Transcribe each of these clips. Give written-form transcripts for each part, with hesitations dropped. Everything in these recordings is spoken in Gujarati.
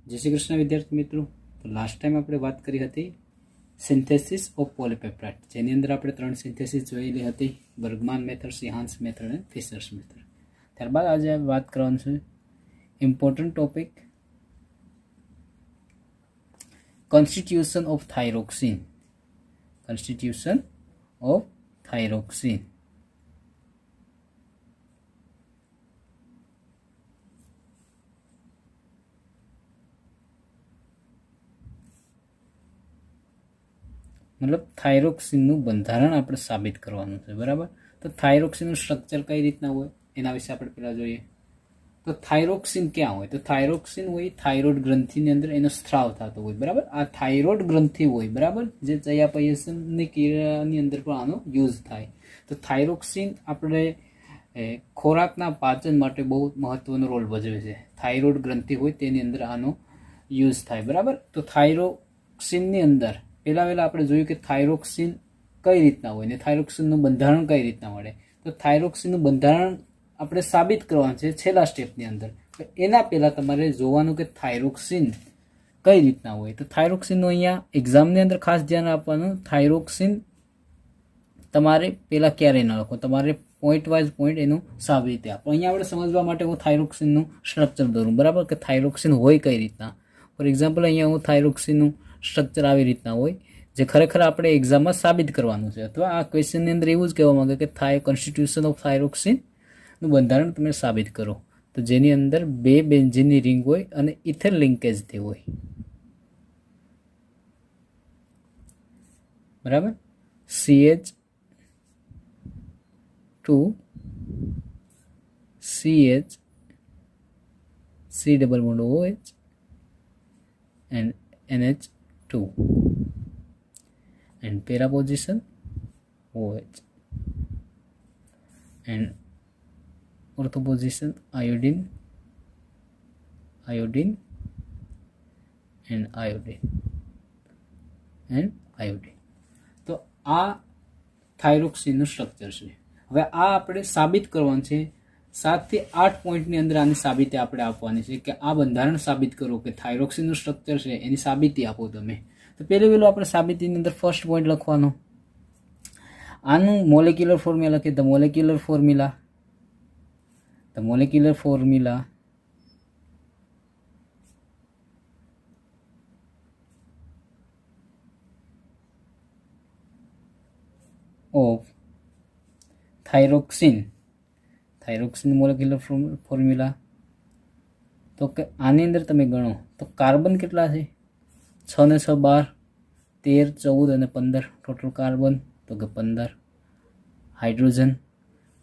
જય શ્રી કૃષ્ણ વિદ્યાર્થી મિત્રો. તો લાસ્ટ ટાઈમ આપણે વાત કરી હતી સિન્થેસિસ ઓફ પોલીપેપ્ટાઇડ, જેની અંદર આપણે 3 સિન્થેસિસ જોયેલી હતી: બર્ગમાન મેથડ, સિહાન્સ મેથડ અને ફિશર્સ મેથડ. ત્યારબાદ આજે વાત કરવાનું છે important topic constitution of thyroxine. Constitution of thyroxine. મતલબ થાઇરોક્સિનનું બંધારણ આપણે સાબિત કરવાનું છે, બરાબર. તો થાઇરોક્સિનનું સ્ટ્રક્ચર કઈ રીતના હોય એના વિશે આપણે પહેલાં જોઈએ. તો થાઇરોક્સિન ક્યાં હોય? તો થાઇરોક્સિન હોય થાઇરોઇડ ગ્રંથિની અંદર એનો સ્ત્રાવ થતો હોય, બરાબર. આ થાઇરોઇડ ગ્રંથિ હોય, બરાબર, જે ચયાપચયની ક્રિયાની અંદર પણ આનો યુઝ થાય. તો થાઇરોક્સિન આપણે ખોરાકના પાચન માટે બહુ મહત્વનો રોલ ભજવે છે. થાઇરોઇડ ગ્રંથિ હોય તેની અંદર આનો યુઝ થાય, બરાબર. તો થાઇરોક્સિનની અંદર પહેલાં આપણે જોયું કે થાઇરોક્સિન કઈ રીતના હોય ને થાઇરોક્સિનનું બંધારણ કઈ રીતના મળે. તો થાઇરોક્સિનનું બંધારણ આપણે સાબિત કરવાનું છે છેલ્લા સ્ટેપની અંદર. એના પહેલાં તમારે જોવાનું કે થાઇરોક્સિન કઈ રીતના હોય. તો થાઇરોક્સિનનું અહીંયા એક્ઝામની અંદર ખાસ ધ્યાન આપવાનું. થાઇરોક્સિન તમારે પહેલાં ક્યારે ન લખો, તમારે પોઈન્ટ વાઇઝ પોઈન્ટ એનું સાબિતી આપો. અહીંયા આપણે સમજવા માટે હું થાઇરોક્સિનનું સ્ટ્રક્ચર દોરું, બરાબર, કે થાઇરોક્સિન હોય કઈ રીતના. ફોર એક્ઝામ્પલ અહીંયા હું થાઇરોક્સિનનું સ્ટ્રક્ચર આવી રીતના હોય, જે ખરેખર આપણે એક્ઝામમાં સાબિત કરવાનું છે. અથવા આ ક્વેશ્ચનની અંદર એવું જ કહેવા માંગે કે કોન્સ્ટિટ્યુશન ઓફ થાઇરોક્સિનનું બંધારણ તમે સાબિત કરો. તો જેની અંદર 2 બેન્ઝીનની રિંગ હોય અને ઇથર લિંકેજથી હોય, બરાબર. CH2 CH C double bond OH and NH2 and para position OH and ortho position iodine and iodine. તો આ થાઇરોક્સિનનું સ્ટ્રક્ચર છે. હવે આ આપણે સાબિત કરવાનું છે. 7 થી 8 પોઈન્ટની અંદર આની સાબિતી આપણે આપવાની છે કે આ બંધારણ સાબિત કરો કે થાઇરોક્સિનનું સ્ટ્રક્ચર છે, એની સાબિતી આપો તમે. તો પહેલું આપણે સાબિતીની અંદર ફર્સ્ટ પોઈન્ટ લખવાનો. આનું મોલેક્યુલર ફોર્મ્યુલા લખીએ. The molecular formula of thyroxine molecular formula. તો કે આની અંદર તમે ગણો તો કાર્બન કેટલા છે? 6 ને 6 12, 13, 14 અને 15 ટોટલ કાર્બન, તો કે 15. હાઇડ્રોજન,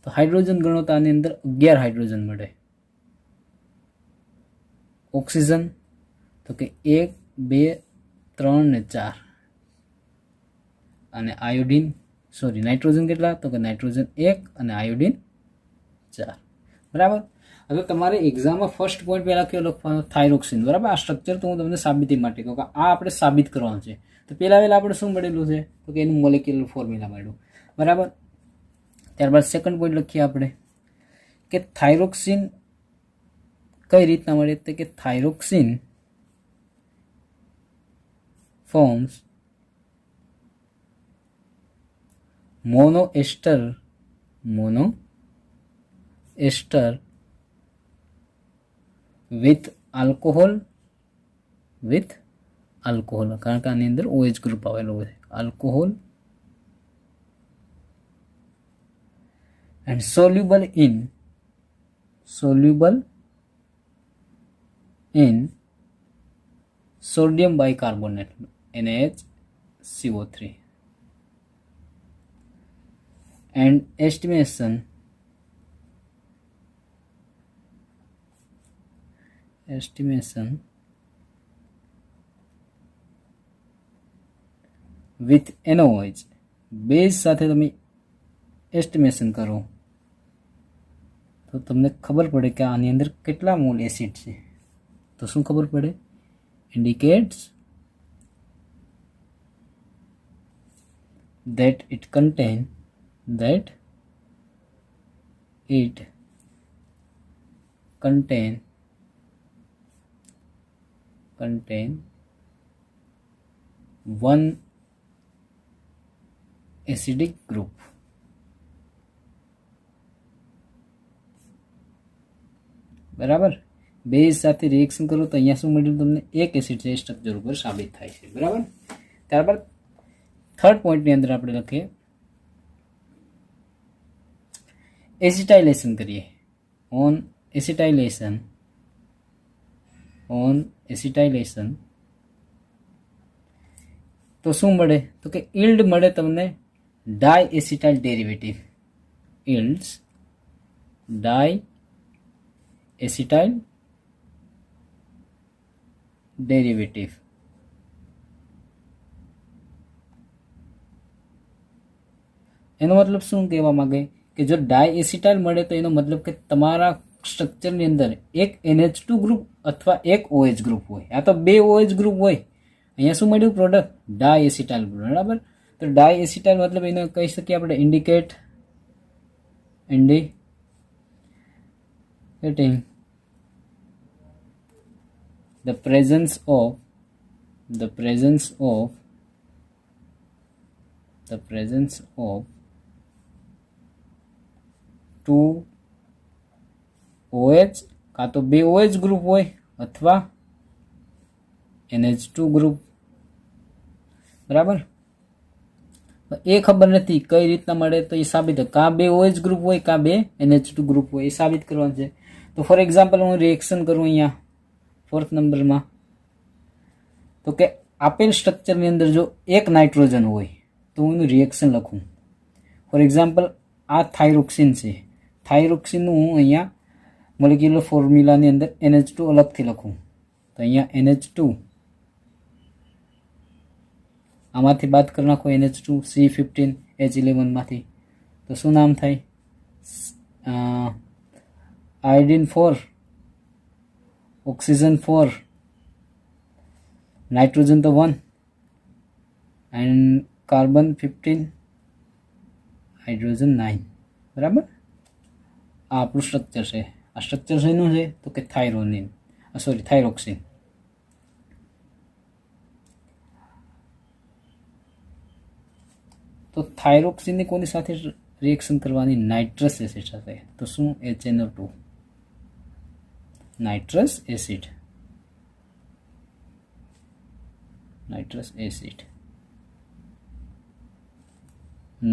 તો હાઇડ્રોજન ગણો તો આની અંદર 11 હાઇડ્રોજન મળે. ઓક્સિજન, તો કે 1, 2, 3 ને 4. અને આયોડિન, નાઇટ્રોજન કેટલા? તો કે નાઇટ્રોજન 1 અને આયોડિન 4, બરાબર. હવે તમારે એક્ઝામમાં ફર્સ્ટ પોઈન્ટ પહેલાં કયો લખવાનો? થાઇરોક્સિન, બરાબર. આ સ્ટ્રક્ચર તો હું તમને સાબિતી માટે કહું કે આ આપણે સાબિત કરવાનું છે. તો પહેલાં આપણે શું મળેલું છે? તો કે એનું મોલેક્યુલર ફોર્મ્યુલા મળ્યું, બરાબર. ત્યારબાદ સેકન્ડ પોઈન્ટ લખીએ આપણે કે થાઇરોક્સિન કઈ રીતના મળે. તો કે થાઇરોક્સિન ફોર્મ્સ મોનોએસ્ટર વિથ આલ્કોહોલ, કારણ કે આની અંદર OH ગ્રુપ આવેલો હોય. Alcohol and soluble in sodium bicarbonate NaHCO3 and estimation with NaOH. Base સાથે તમે એસ્ટિમેશન કરો તો તમને ખબર પડે કે આની અંદર કેટલા મોલ એસિડ છે. તો શું ખબર પડે? Indicates that it contain contain one acidic group. બરાબર, બેઝ સાથે રિએક્શન કરો તો અહીંયા શું મળ્યું તમને? એક એસિડ છે એ સ્ટ્રક્ચર ઉપર સાબિત થાય છે. બરાબર, ત્યારબાદ થર્ડ પોઈન્ટની અંદર આપણે લખીએ એસિટાઇલેશન કરીએ. ઓન એસિટાઇલેશન તો શું મળે? તો કે ઈલ્ડ મળે તમને ડાય એસિટાઇલ ડેરિવેટિવ. ઈલ્ડ્સ ડાય એસિટાઇલ ડેરિવેટિવ. એનો મતલબ શું કહેવા માંગે કે જો ડાય એસિટાઇલ મળે તો એનો મતલબ કે તમારા સ્ટ્રક્ચરની અંદર એક NH2 ગ્રુપ અથવા એક OH ગ્રુપ હોય. આ તો બે OH ગ્રુપ હોય. અહીંયા શું મળ્યું? પ્રોડક્ટ ડાય એસિટાઇલ. બરાબર, તો ડાય એસિટાઇલ મતલબ એને કહી શકીએ આપણે indicating the presence of two OH કાં તો બે OH ગ્રુપ હોય અથવા NH2 ગ્રુપ. બરાબર, એ ખબર નથી કઈ રીતના મળે તો એ સાબિત કાં બે OH ગ્રુપ હોય કાં બે NH2 ગ્રુપ હોય, એ સાબિત કરવાનું છે. તો ફોર એક્ઝામ્પલ હું રિએક્શન કરું અહીંયા 4th નંબરમાં, તો કે આપેલ સ્ટ્રક્ચરની અંદર જો એક નાઇટ્રોજન હોય તો હું એનું રિએક્શન લખું. ફોર એક્ઝામ્પલ આ થાઇરોક્સિન છે. થાઇરોક્સિનનું હું અહીંયા મોલિક્યુલર ફોર્મ્યુલાની અંદર NH2 અલગથી લખું. તો અહીંયા NH2 આમાંથી બાદ કરી નાખો NH2 C15H11 માંથી, તો શું નામ થાય? આયોડિન 4, ઓક્સિજન 4, નાઇટ્રોજન તો 1 એન્ડ કાર્બન 15, હાઇડ્રોજન 9. બરાબર, આ આપણું સ્ટ્રક્ચર છે. આ સ્ટ્રક્ચર શેનું છે? તો કે થાઇરોક્સિન. તો થાઇરોક્સિનની કોની સાથે રિએક્શન કરવાની? નાઇટ્રસ એસિડ સાથે. તો શું? HNO2 nitrous acid.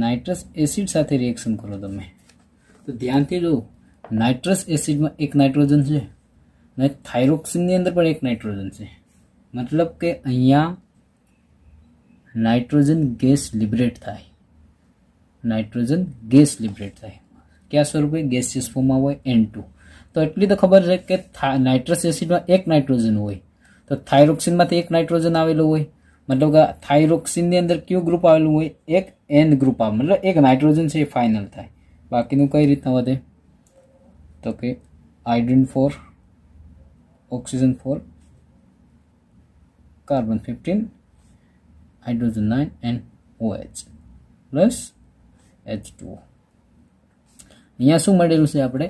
Nitrous acid સાથે રિએક્શન કરો તમે તો ધ્યાનથી જો, નાઇટ્રસ એસિડમાં એક નાઇટ્રોજન છે અને થાઇરોક્સિનની અંદર પણ એક નાઇટ્રોજન છે. મતલબ કે અહીંયા નાઇટ્રોજન ગેસ લિબરેટ થાય. કયા સ્વરૂપે? ગેસિયસ ફોર્મમાં હોય N2. તો એટલી તો ખબર છે કે નાઇટ્રસ એસિડમાં એક નાઇટ્રોજન હોય તો થાઇરોક્સિનમાંથી એક નાઇટ્રોજન આવેલું હોય. મતલબ કે થાઇરોક્સિનની અંદર કયું ગ્રુપ આવેલું હોય? એક N ગ્રુપ આવે. મતલબ એક નાઇટ્રોજન છે એ ફાઇનલ થાય. બાકીનું કઈ રીતના વધે? તો કે iodine 4, oxygen 4, carbon 15, hydrogen 9 and OH plus H2O. અહીંયા શું મળેલું છે? આપણે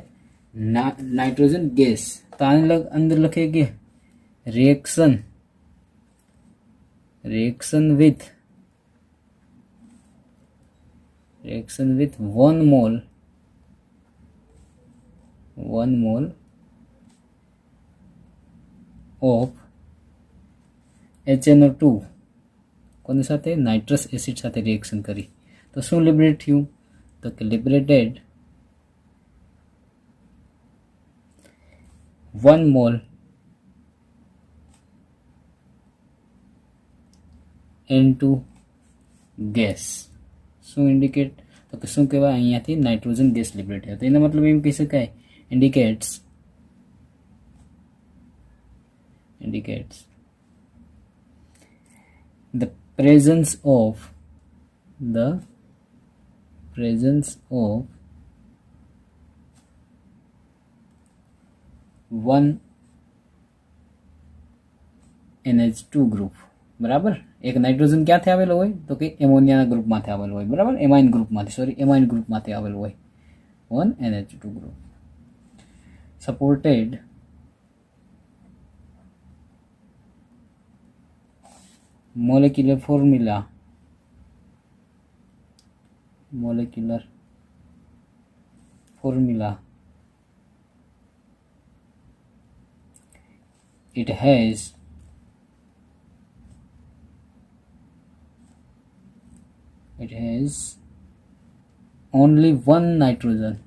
નાઇટ્રોજન ગેસ. તો આની અંદર લખીએ કે reaction with 1 mole of HNO2 કોની સાથે? નાઇટ્રસ એસિડ સાથે રિએક્શન કરી તો શું લિબરેટ થયું? તો કે લિબરેટેડ 1 mole N2 ગેસ. શું ઇન્ડિકેટ? તો કે શું કહેવાય? અહીંયાથી નાઇટ્રોજન ગેસ લિબરેટ થયો. તો એનો મતલબ એમ કહી શકાય indicates the presence of 1 NH2 group. બરાબર, એક નાઇટ્રોજન ક્યાંથી આવેલો હોય? તો કે એમોનિયાના ગ્રુપમાંથી આવેલો હોય. બરાબર, એમાઇન ગ્રુપમાંથી આવેલો હોય 1 NH2 group supported molecular formula, it has only one nitrogen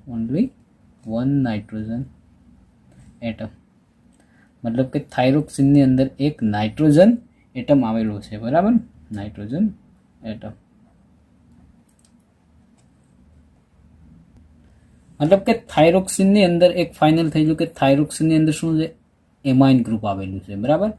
atom, मतलब કે થાઇરોક્સિન ની અંદર એક નાઇટ્રોજન એટમ આવેલું છે, બરાબર, નાઇટ્રોજન એટમ, मतलब કે થાઇરોક્સિન ની અંદર એક ફાઇનલ થઈ ગયું કે થાઇરોક્સિન ની અંદર શું છે, એમાઇન ગ્રુપ આવેલું છે, બરાબર.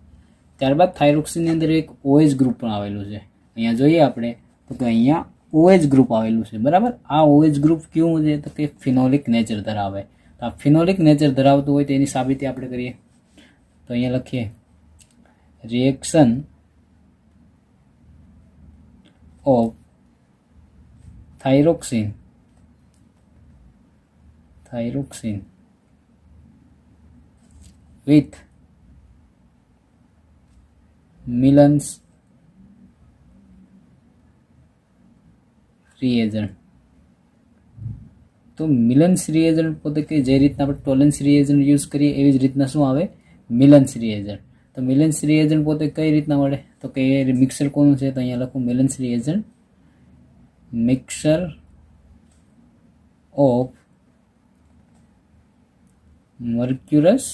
ત્યારબાદ થાઇરોક્સિન ની અંદર એક OH ગ્રુપ પણ આવેલું છે. અહીંયા જોઈએ આપણે તો કે અહીંયા OH ગ્રુપ આવેલું છે, બરાબર. આ OH ગ્રુપ કેવું છે તો કે ફિનોલિક નેચર ધરાવે. તો આ ફિનોલિક નેચર ધરાવતું હોય તો એની સાબિતી આપણે કરીએ. તો અહીંયા લખીએ reaction of thyroxine with Millen's reagent. તો મિલન્સ રિએજન્ટ પોતે કે જે રીતના આપણે ટોલેન્સ રિએજન્ટ યુઝ કરીએ એવી જ રીતના શું આવે, મિલન્સ રિએજન્ટ. તો મિલન્સ રિએજન્ટ પોતે કઈ રીતના મળે તો કે એ મિક્સર કોનું છે, તો અહીંયા લખું Millon's reagent, mixture of mercurous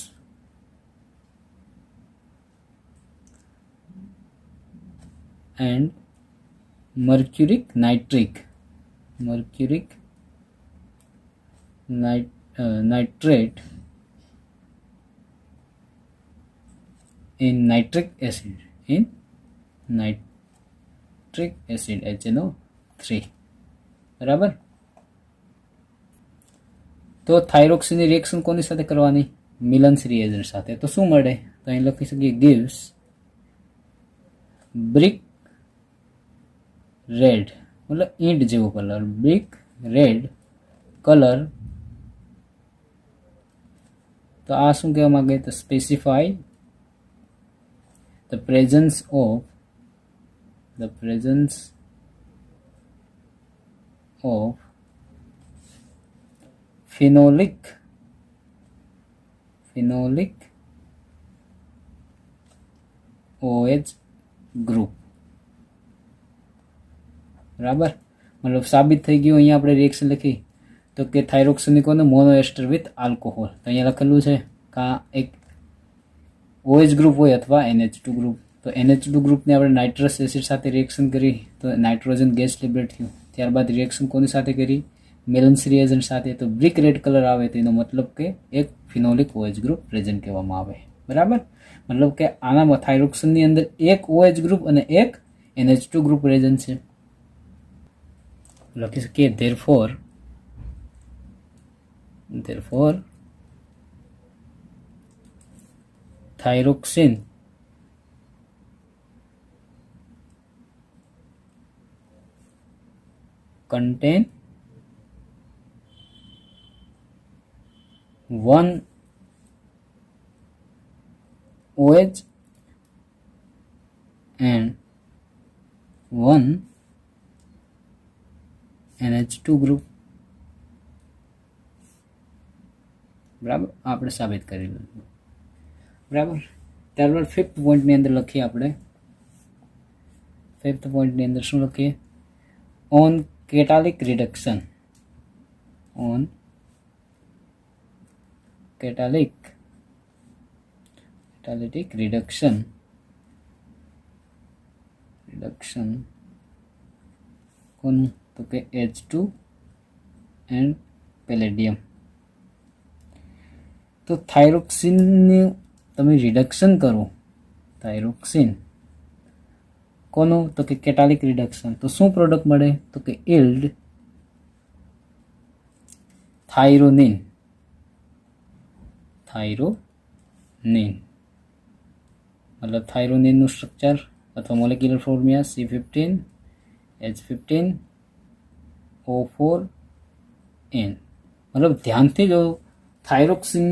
and mercuric nitrate in nitric acid HNO3, બરાબર. તો થાઇરોક્સિનની રિએક્શન કોની સાથે કરવાની, મિલન્સ રિએજન્ટ સાથે. તો શું મળે તો અહીં લખી શકીએ gives brick red, मतलब ઈંટ જેવો કલર, brick red કલર. તો આ શું કહેવા માંગે તો specify the presence of phenolic OH group, બરાબર. મતલબ સાબિત થઈ ગયું. અહીંયા આપણે રિએક્શન લખી તો કે થાઇરોક્સિન કોને મોનોએસ્ટર વિથ આલ્કોહોલ. તો અહીંયા લખેલું છે કે એક OH ગ્રુપ હોય અથવા NH2 ગ્રુપ. તો NH2 ગ્રુપને આપણે નાઇટ્રસ એસિડ સાથે રિએક્શન કરી તો નાઇટ્રોજન ગેસ લિબરેટ થયું. ત્યારબાદ રિએક્શન કોની સાથે કરી, મિલન્સ રિએજન્ટ સાથે. તો બ્રિક રેડ કલર આવે તો એનો મતલબ કે એક ફિનોલિક OH ગ્રુપ પ્રેઝન્ટ કહેવામાં આવે, બરાબર. મતલબ કે આનામાં થાઇરોક્સિનની અંદર એક OH ગ્રુપ અને એક NH2 ગ્રુપ પ્રેઝન્ટ છે. લખી શકીએ therefore thyroxine contain one OH and one NH2 group, બરાબર. આપણે સાબિત કરી લીધું, બરાબર. ત્યારબાદ 5th પોઈન્ટની અંદર લખીએ આપણે. 5th પોઈન્ટની અંદર શું લખીએ, ઓન catalytic reduction, કોનું તો કે H2 એન્ડ પેલેડિયમ. તો થાઇરોક્સિનનું તમે રિડક્શન કરો, થાઇરોક્સિન કોનું તો કે કેટાલિક રિડક્શન. તો શું પ્રોડક્ટ મળે તો કે ઇલ્ડ થાઇરોનિન, મતલબ થાઇરોનિનનું સ્ટ્રક્ચર અથવા મોલેક્યુલર ફોર્મ્યુલા C15H15O4N. મતલબ ધ્યાનથી જો થાઇરોક્સિન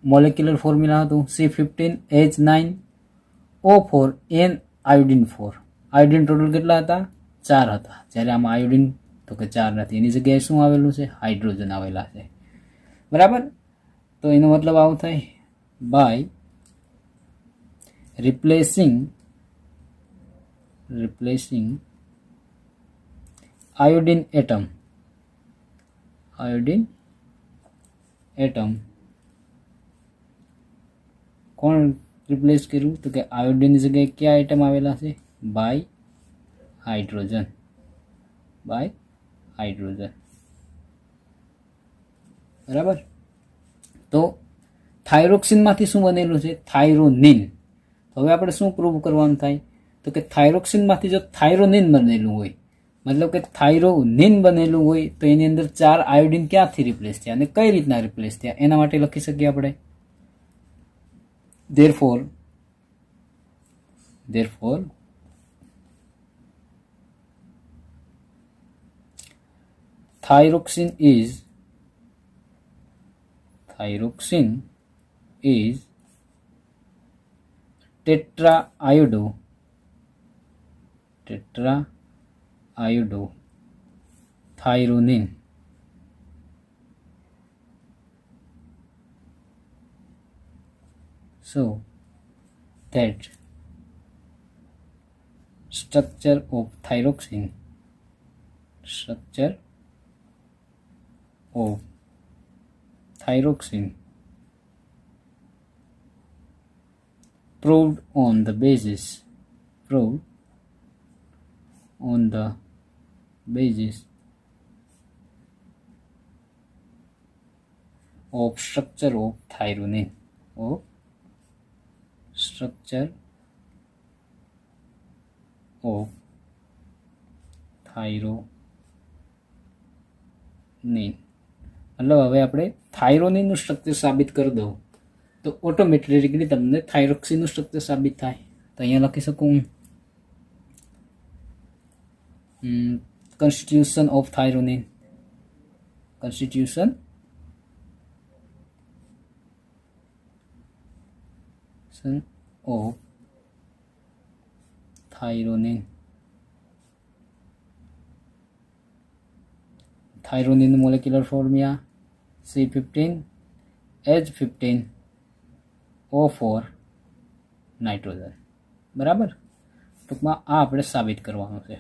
મોલેક્યુલર ફોર્મ્યુલા હતું C15H9O4N આયોડિન 4, આયોડિન ટોટલ કેટલા હતા? 4 હતા. જ્યારે આમાં આયોડિન તો કે 4 નથી, એની જગ્યાએ શું આવેલું છે? હાઇડ્રોજન આવેલા છે. બરાબર. તો એનો મતલબ આવું થાય, બાય રિપ્લેસિંગ iodine atom કોણ રિપ્લેસ કર્યું? તો કે આયોડિનની જગ્યાએ કયા એટમ આવેલા છે? By hydrogen. બરાબર. તો થાઇરોક્સિનમાંથી શું બનેલું છે? થાઇરોનિન. હવે આપણે શું પ્રૂવ કરવાનું થાય? તો કે થાઇરોક્સિનમાંથી જો થાઇરોનિન બનેલું હોય, મતલબ કે થાઇરોનિન બનેલું હોય તો એની અંદર 4 આયોડિન ક્યાંથી રિપ્લેસ થયા અને કઈ રીતના રિપ્લેસ થયા એના માટે લખી શકીએ આપણે. therefore thyroxine is tetraiodothyronine. So that structure of thyroxine proved on the basis of structure of thyronine મતલબ હવે આપણે થાઇરોનિનનું સ્ટ્રક્ચર સાબિત કરી દઉં તો ઓટોમેટિકલી તમને થાઇરોક્સિનનું સ્ટ્રક્ચર સાબિત થાય. તો અહીંયા લખી શકું constitution of thyronine થાઇરોનિનનું મોલેક્યુલર ફોર્મ્યુલા C15H15O4 નાઇટ્રોજન. બરાબર. ટૂંકમાં આ આપણે સાબિત કરવાનું છે.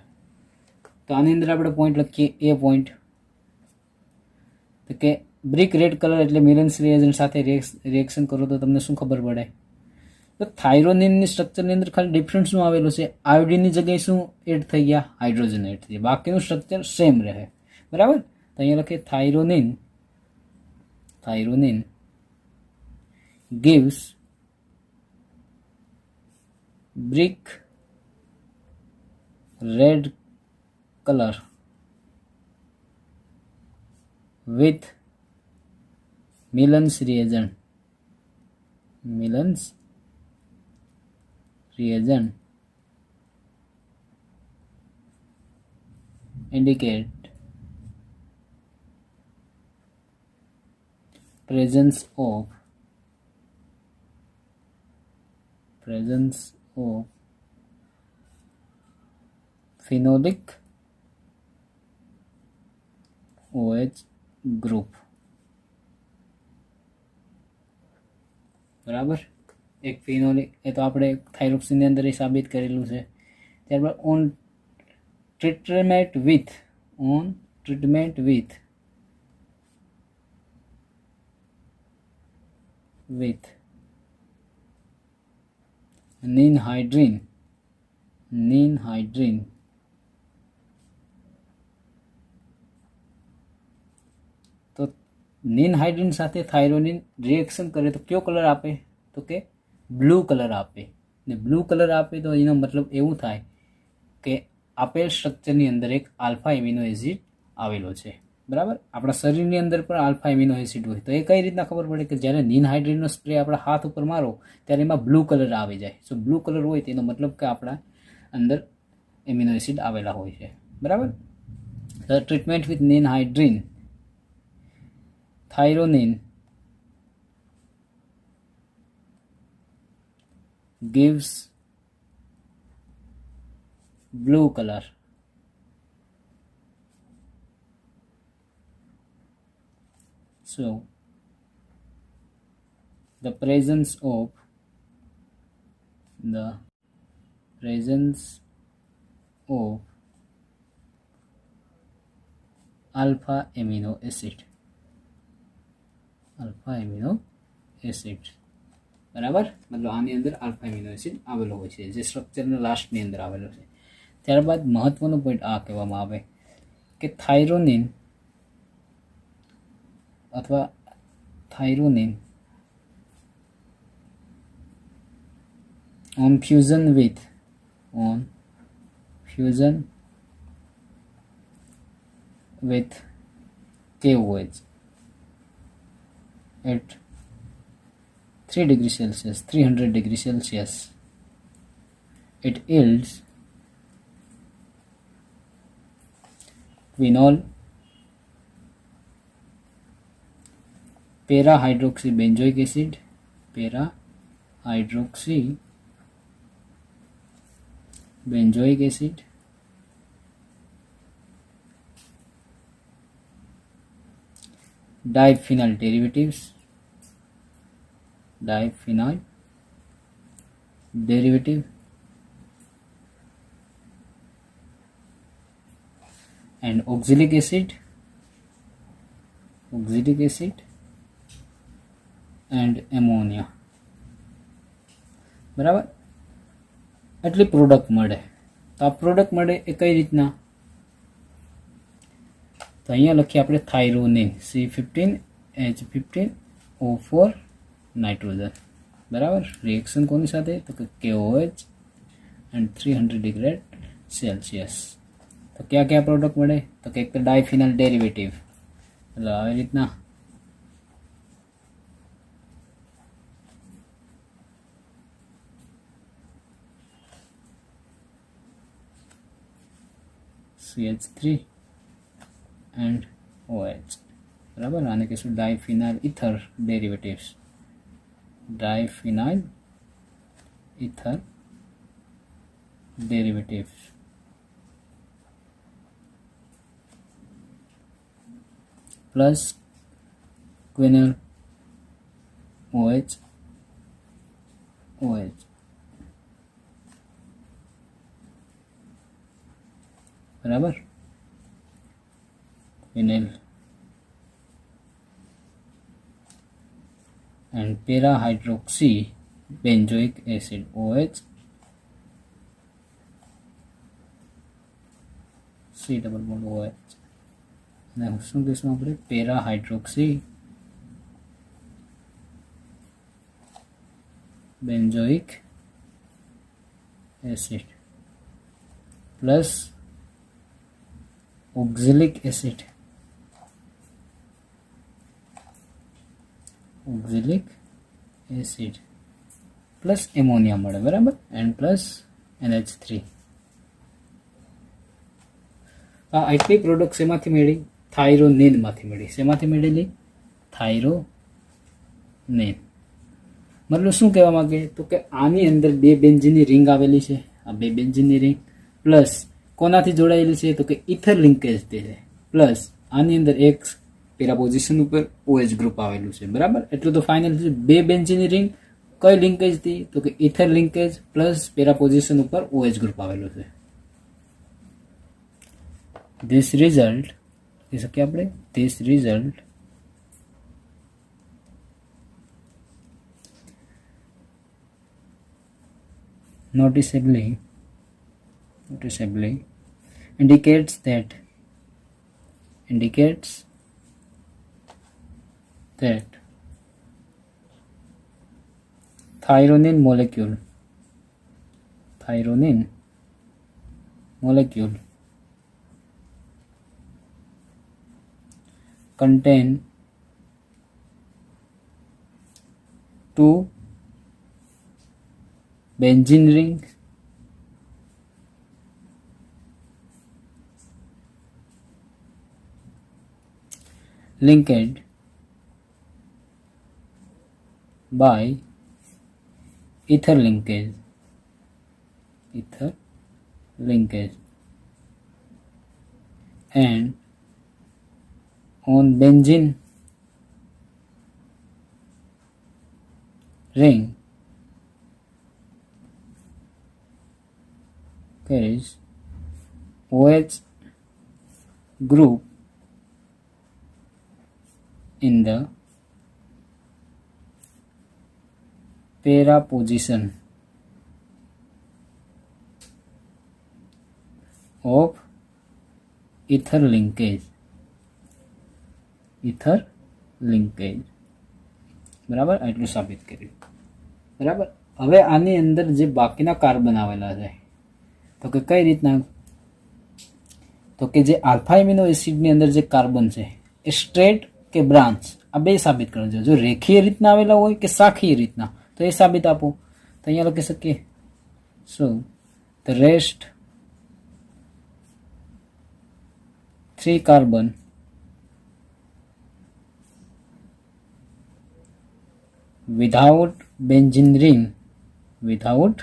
તો આની અંદર આપણે પોઈન્ટ લખીએ. એ પોઈન્ટ તો કે બ્રિક રેડ કલર એટલે મિલન્સ રિએજન્ટ સાથે રિએક્શન કરો તો તમને શું ખબર પડે? તો થાઇરોનિનની સ્ટ્રક્ચરની અંદર ખાલી ડિફરન્સ શું આવેલું છે? આયોડિનની જગ્યાએ શું એડ થઈ ગયા? હાઇડ્રોજન એડ થઈ ગયા. બાકીનું સ્ટ્રક્ચર સેમ રહે. બરાબર. તો અહીંયા લખીએ થાઇરોનિન gives brick red color with Millen's reagent indicate presence of phenolic OH group. બરાબર. એક ફિનોલિક એ તો આપણે થાઇરોક્સિનની અંદર સાબિત કરેલું છે. ત્યારબાદ ઓન ટ્રીટમેન્ટ with ninhydrin તો નિનહાઇડ્રીન સાથે થાઇરોનિન રિએક્શન કરે તો કયો કલર આપે? તો કે બ્લુ કલર આપે. ને બ્લુ કલર આપે તો એનો મતલબ એવું થાય કે આપેલ સ્ટ્રક્ચરની અંદર એક આલ્ફા એમિનો એસિડ આવેલો છે. બરાબર. આપણા શરીરની અંદર પણ આલ્ફા એમિનો એસિડ હોય. તો એ કઈ રીતના ખબર પડે? કે જ્યારે નિનહાઇડ્રીનનો સ્પ્રે આપણા હાથ ઉપર મારો ત્યારે એમાં બ્લુ કલર આવી જાય. સો બ્લુ કલર હોય તેનો મતલબ કે આપણા અંદર એમિનો એસિડ આવેલા હોય છે. બરાબર. The treatment with ninhydrin thyronine gives blue color. So the presence of alpha amino acid, બરાબર. મતલબ આની અંદર આલ્ફા એમિનો એસિડ આવેલો હોય છે, જે સ્ટ્રક્ચરના લાસ્ટની અંદર આવેલો છે. ત્યારબાદ મહત્વનો પોઈન્ટ આ કહેવામાં આવે કે થાઇરોનિન on fusion with KOH at 3 degrees Celsius, 300 degrees Celsius, it yields quinol, para-hydroxybenzoic acid, diphenyl derivatives, and oxalic acid and ammonia. બરાબર. આટલી પ્રોડક્ટ મળે. તો આ પ્રોડક્ટ મળે એ કઈ રીતના? તો અહીંયા લખીએ આપણે થાઇરોનિન C15H15O4 નાઇટ્રોજન. બરાબર. રિએક્શન કોની સાથે? તો કે KOH એન્ડ 300 ડિગ્રી સેલ્સિયસ. તો ક્યાં ક્યાં પ્રોડક્ટ મળે? તો કે એક તો ડાયફિનલ ડેરિવેટિવ, એટલે આવી રીતના CH3 and OH. બરાબર. આને કહીશું ડાયફિનાઇલ ઇથર ડેરિવેટિવ્સ, પ્લસ ક્વિનલ OH. બરાબર. ક્વિનલ and para-hydroxybenzoic acid OH, C double bond OH. અને શું કહીશું આપણે? para-hydroxybenzoic acid plus oxalic acid plus ammonia મળે. બરાબર. And plus NH3. આ આટલી પ્રોડક્ટ શેમાંથી મળી? થાઇરોનિનમાંથી મળી. શેમાંથી મળેલી? થાઇરોનિન. મતલબ શું કહેવા માંગે? તો કે આની અંદર બે બેન્ઝીનની રિંગ આવેલી છે. આ બે બેન્ઝીનની રિંગ પ્લસ કોનાથી જોડાયેલી છે? તો કે ઇથર લિંકેજ છે. પ્લસ આની અંદર એક પેરા પોઝિશન ઉપર OH ગ્રુપ આવેલું છે. બરાબર. એટલું તો ફાઇનલ છે. બે બેન્ઝીનની રિંગ કઈ લિંકેજ થી? તો કે ether linkage plus para position ઉપર OH ગ્રુપ આવેલું છે. This result કહી શકીએ આપણે, this result noticeably indicates that thyronin molecule contain two benzene rings linked by ether linkage linkage, and on benzene ring carries OH group in the para position of ether linkage. બરાબર, આટલું સાબિત કર્યું. બરાબર. હવે આની અંદર જે બાકીના કાર્બન આવેલા છે તો કે કઈ રીતના, તો કે જે આલ્ફા એમિનો એસિડની અંદર જે કાર્બન છે એ સ્ટ્રેટ કે બ્રાન્ચ, આ બે સાબિત કરવું જોઈએ. જો રેખીય રીતના આવેલા હોય કે શાખીય રીતના, તો એ સાબિત આપો. તો અહીંયા લખી શકીએ so the rest 3 carbon without benzene ring, without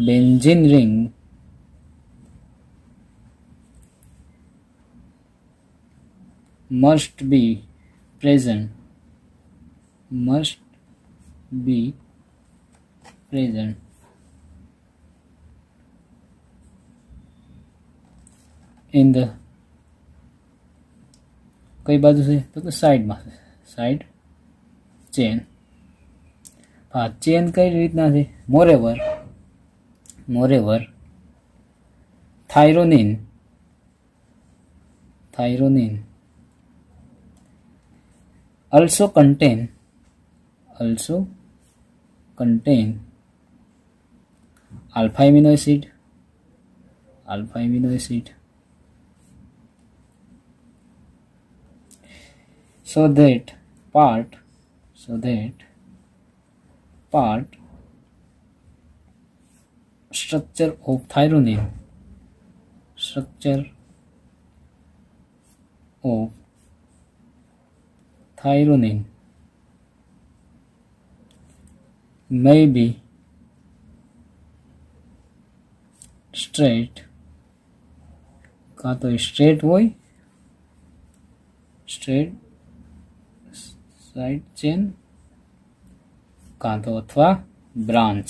benzene ring must be present in the કઈ બાજુ છે તો કે સાઈડમાં છે, સાઈડ ચેન. હા, ચેન કઈ રીતના છે? મોરેવર થાઇરોનિન also contain alpha amino acid so that part structure of thyrionine may be straight, કાં તો સ્ટ્રેટ હોય, સ્ટ્રેટ સાઇડ ચેન, કાં તો અથવા branch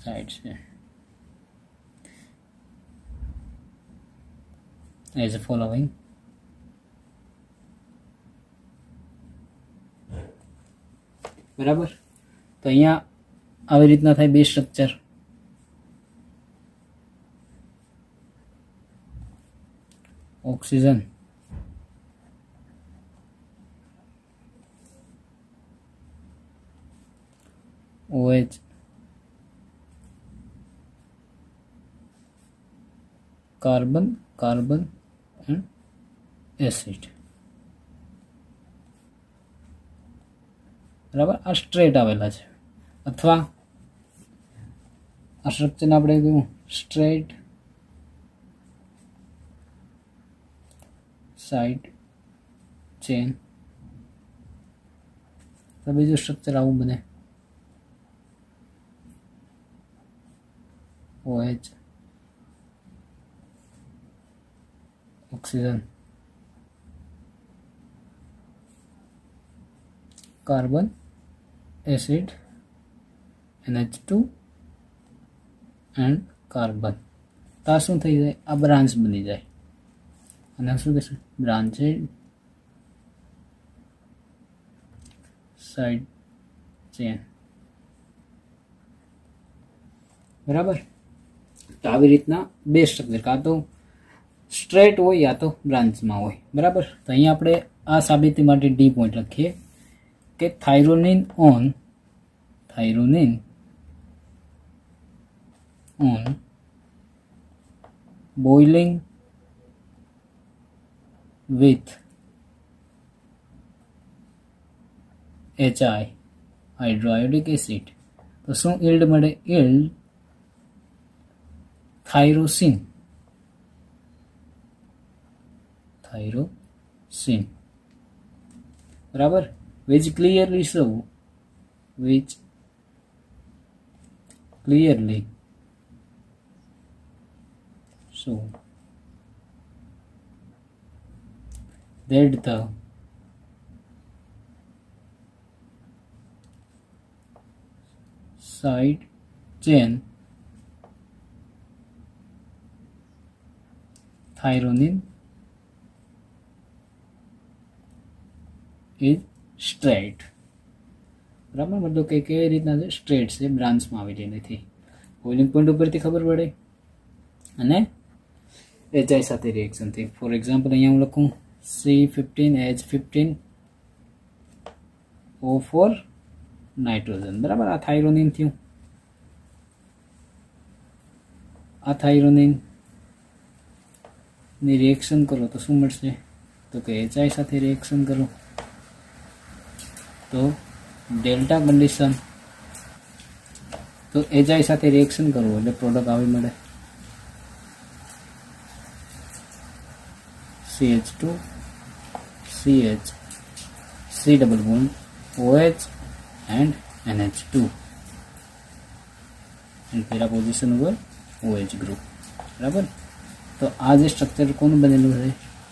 side chain as following. બરાબર. તો અહીંયા આવી રીતના થાય બે structure. Oxygen OH carbon and acid. બરાબર. આ સ્ટ્રેટ આવેલા છે, અથવા આ સ્ટ્રક્ચરને આપણે કહ્યું સ્ટ્રેટ સાઇડ ચેન. તો બીજું સ્ટ્રક્ચર આવું બને OH oxygen carbon acid NH2 and carbon. તો આ શું થઈ જાય? આ બ્રાન્ચ બની જાય. અને શું કહેશું? બ્રાન્ચેડ સાઇડ ચેન. બરાબર. તો આવી રીતના બે સ્ટ્રક્ચર, કાં તો સ્ટ્રેટ હોય યા તો બ્રાન્ચમાં હોય. બરાબર. તો અહીંયા આપણે આ સાબિતી માટે ડી પોઈન્ટ લખીએ કે thyronine on boiling with HI hydroiodic acid. તો શું ઇલ્ડ મળે? Yield tyrosine. બરાબર. which clearly show clearly show that the side chain thyrionine is straight. બરાબર, મતલબ કે કેવી રીતના છે, સ્ટ્રેટ છે, બ્રાન્ચમાં આવેલી નથી. બોઇલિંગ પોઈન્ટ ઉપરથી ખબર પડે અને એચઆઈ સાથે રિએક્શન થઈ. ફોર એક્ઝામ્પલ અહીંયા હું લખું C15H15O4 નાઇટ્રોજન. બરાબર, આ થાઇરોનિન થયું. આ થાઇરોનિન ની રિએક્શન કરો તો શું મળશે? તો કે એચઆઈ સાથે રિએક્શન કરો તો ડેલ્ટા કન્ડિશન, તો એચઆઈ સાથે રિએક્શન કરવું એટલે પ્રોડક્ટ આવી મળે CH2 CH C double bond OH and NH2 and પહેલા પોઝિશન ઉપર OH ગ્રુપ. બરાબર, તો આ જે સ્ટ્રક્ચર કોનું બનેલું છે?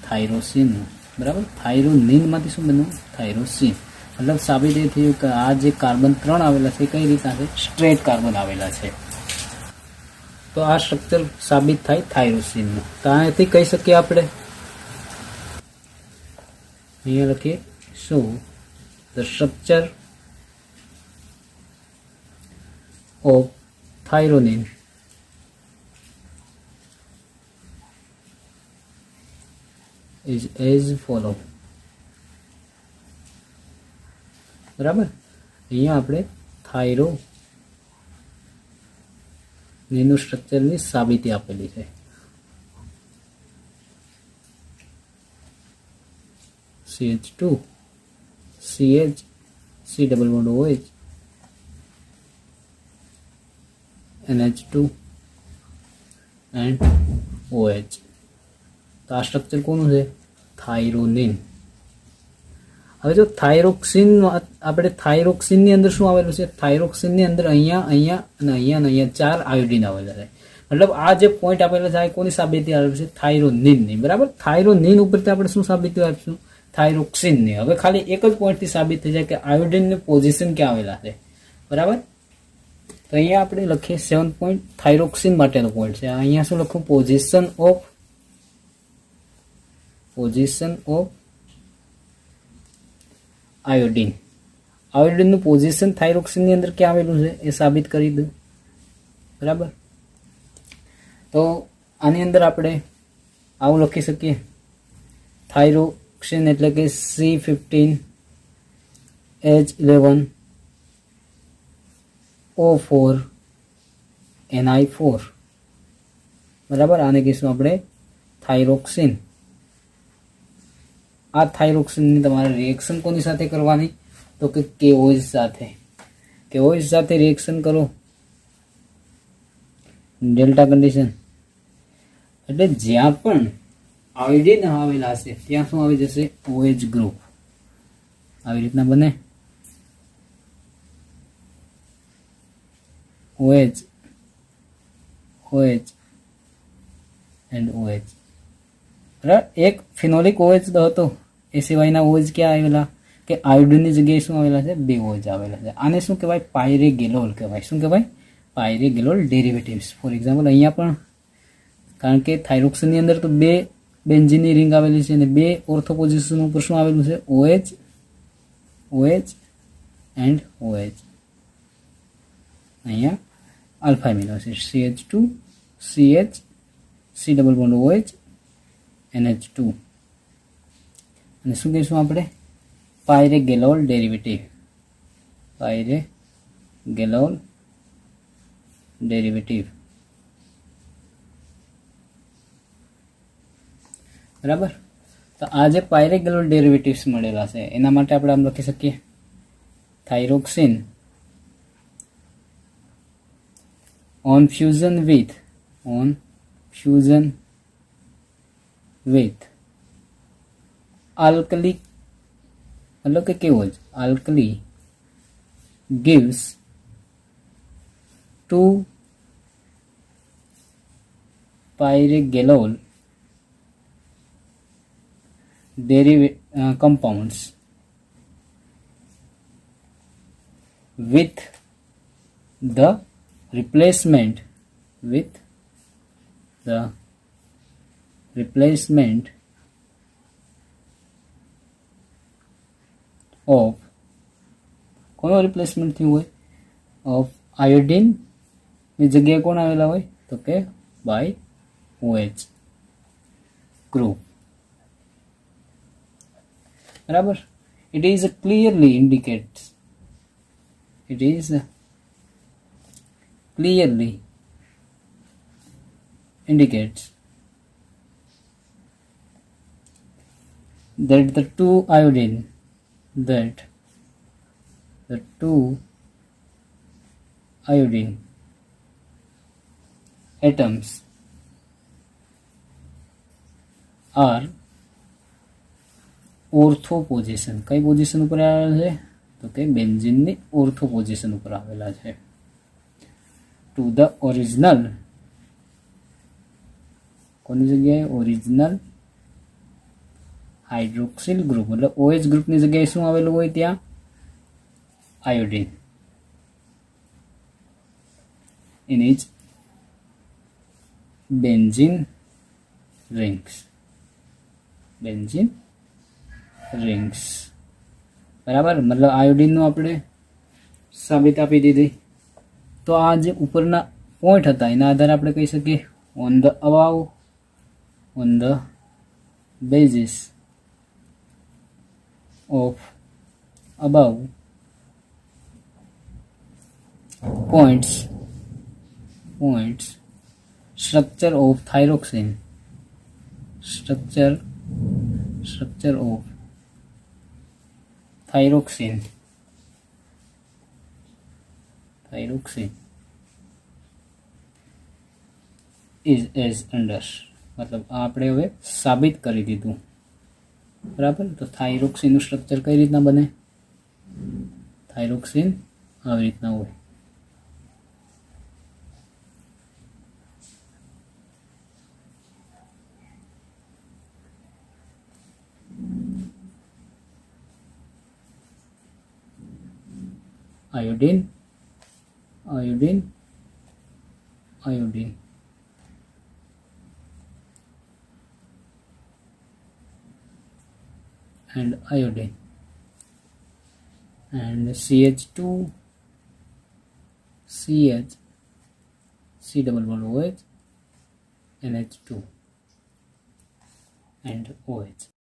થાઇરોસિનનું. બરાબર, થાઇરોનિનમાંથી શું બન્યું? થાઇરોસિન. મતલબ સાબિત એ થયું કે આ જે કાર્બન 3 આવેલા છે કઈ રીતના છે? સ્ટ્રેટ કાર્બન આવેલા છે. તો આ સ્ટ્રક્ચર સાબિત થાય થાઇરોસિનનું. તો આથી કહી શકીએ આપણે, અહીંયા લખીએ શું the structure of thyronine is as follow. બરાબર, અહીંયા આપણે થાઇરોનિનનું સ્ટ્રક્ચરની સાબિતી આપેલી છે. CH2 CH C double bond OH NH2 and OH. તો આ સ્ટ્રક્ચર કોનું છે? થાઇરોનિન. હવે જો થાઇરોક્સિન, આપણે થાઇરોક્સિનની અંદર શું આવેલું છે? થાઇરોક્સિનની અંદર અહીંયા અહીંયા અને અહીંયા અને અહીંયા 4 આયોડિન આવેલા છે. મતલબ આ જે પોઈન્ટ આપેલા છે કોની સાબિતી આપેલી છે? થાઇરોનિનની. બરાબર, થાઇરોનિન ઉપરથી આપણે શું સાબિતી આપીશું? થાઇરોક્સિનની. હવે ખાલી એક જ પોઈન્ટથી સાબિત થઈ જાય કે આયોડિનની પોઝિશન ક્યાં આવેલા છે. બરાબર, તો અહીંયા આપણે લખીએ 7 પોઈન્ટ થાઇરોક્સિન માટેનો પોઈન્ટ છે. અહીંયા શું લખું? Position of iodine. આયોડિનનું પોઝિશન થાઇરોક્સિનની અંદર ક્યાં આવેલું છે એ સાબિત કરી દઉં. બરાબર, તો આની અંદર આપણે આવું લખી શકીએ, થાઇરોક્સિન એટલે કે C15H11O4 Ni4. બરાબર, આને કહીશું આપણે થાઇરોક્સિન. આ થાઇરોક્સિનની તમારે રિએક્શન કોની સાથે કરવાની? તો કે KOH સાથે. KOH સાથે રિએક્શન કરો, ડેલ્ટા કન્ડિશન, એટલે જ્યાં પણ આયોડિન આવેલા હશે ત્યાં શું આવી જશે? OH group. આવી રીતના બને OH OH and OH. બરાબર, એક ફિનોલિક OH હતો, એ સિવાયના OH ક્યાં આવેલા? કે આયોડિનની જગ્યાએ શું આવેલા છે? 2 OH આવેલા છે. આને શું કહેવાય? પાયરેગેલોલ કહેવાય. શું કહેવાય? પાયરેગેલોલ ડેરિવેટિવ્સ. ફોર એક્ઝામ્પલ અહીંયા પણ, કારણ કે થાઇરોક્સિનની અંદર તો 2 બેન્ઝીનની રિંગ આવેલી છે અને 2 ઓર્થો પોઝિશન ઉપર શું આવેલું છે? OH and OH. અહીંયા alpha amino acid CH2 CH C double bond OH NH2. અને શું કહીશું આપણે? પાયરેગેલોલ ડેરિવેટિવ. પાયરેગેલોલ ડેરિવેટિવ. બરાબર, તો આ જે પાયરેગેલોલ ડેરિવેટિવ્સ મળેલા છે એના માટે આપણે આમ લખી શકીએ, thyroxine on fusion with alkali, मतलब કે કેવો જ alkali gives 2-pyrigalol compounds with the replacement of કોનો રિપ્લેસમેન્ટ થયું હોય ઓફ આયોડિન ની જગ્યાએ કોણ આવેલા હોય તો કે બાય OH ગ્રુપ બરાબર. it is clearly indicates that the two iodine atoms are ortho position. કઈ પોઝિશન ઉપર આવેલા છે તો કે બેન્ઝીનની ઓર્થો પોઝિશન ઉપર આવેલા છે ટુ ધ ઓરિજિનલ. કોની જગ્યાએ ઓરિજિનલ હાઇડ્રોક્સિલ ગ્રુપ એટલે OH ગ્રુપની જગ્યાએ શું આવેલું હોય ત્યાં iodine in its benzene rings. બરાબર. મતલબ આયોડિનનું આપણે સાબિત આપી દીધી. તો આ જે ઉપરના પોઈન્ટ હતા એના આધારે આપણે કહી શકીએ on the basis of above points structure of thyroxine is as under. મતલબ આપણે હવે સાબિત કરી દીધું. બરાબર. તો થાઇરોક્સિનનું સ્ટ્રક્ચર કઈ રીતના બને થાઇરોક્સિન આવી રીતના હોય iodine and iodine and CH2 CH C double bond OH NH2 and OH.